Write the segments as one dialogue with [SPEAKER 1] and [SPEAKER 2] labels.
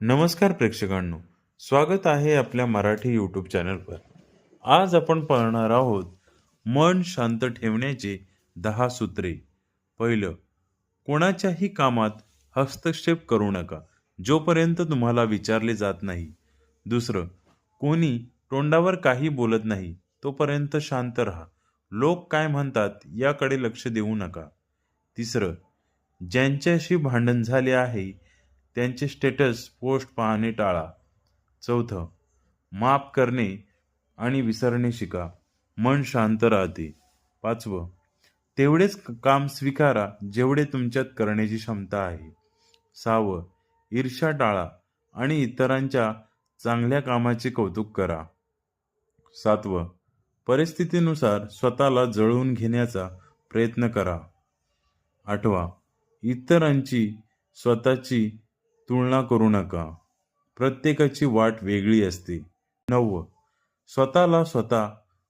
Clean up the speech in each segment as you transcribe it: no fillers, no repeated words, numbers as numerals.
[SPEAKER 1] नमस्कार प्रेक्षकांनो, स्वागत आहे आपल्या मराठी यूट्यूब चॅनलवर. आज आपण पाहणार आहोत मन शांत ठेवण्याचे 10 सूत्रे. पहिलं, कोणाच्याही कामात हस्तक्षेप करू नका, जोपर्यंत तुम्हाला विचारले जात नाही. दुसरं, कोणी तोंडावर काही बोलत नाही, तोपर्यंत शांत राहा. लोक काय म्हणतात याकडे लक्ष देऊ नका. तिसरं, ज्यांच्याशी भांडण झाले आहे त्यांचे स्टेटस पोस्ट पाहणे टाळा. चौथं, माफ करणे आणि विसरणे शिका. मन शांत राहते. पाचवं, तेवढेच काम स्वीकारा जेवढे तुमच्यात करण्याची क्षमता आहे. सहावं, ईर्ष्या टाळा आणि इतरांच्या चांगल्या कामाचे कौतुक करा. सातवं, परिस्थितीनुसार स्वतःला जळवून घेण्याचा प्रयत्न करा. आठवा, इतरांची स्वतःची तुलना करू नका. प्रत्येकाची वाट वेगळी असते. नववं, स्वतःला स्वतः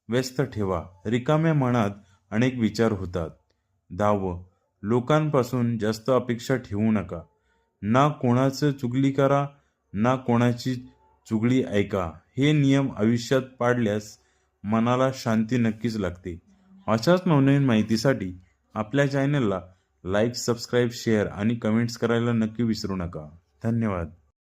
[SPEAKER 1] व्यस्त ठेवा. रिकाम्या मनात अनेक विचार होतात. 10वं, लोकांपासून जास्त अपेक्षा ठेवू नका. ना कोणाचं चुगली करा, ना कोणाची चुगली ऐका. हे नियम आयुष्यात पाळल्यास मनाला शांती नक्कीच लागते. अशाच नवनवीन माहितीसाठी आपल्या चॅनलला लाईक, सबस्क्राईब, शेअर आणि कमेंट्स करायला नक्की विसरू नका. धन्यवाद.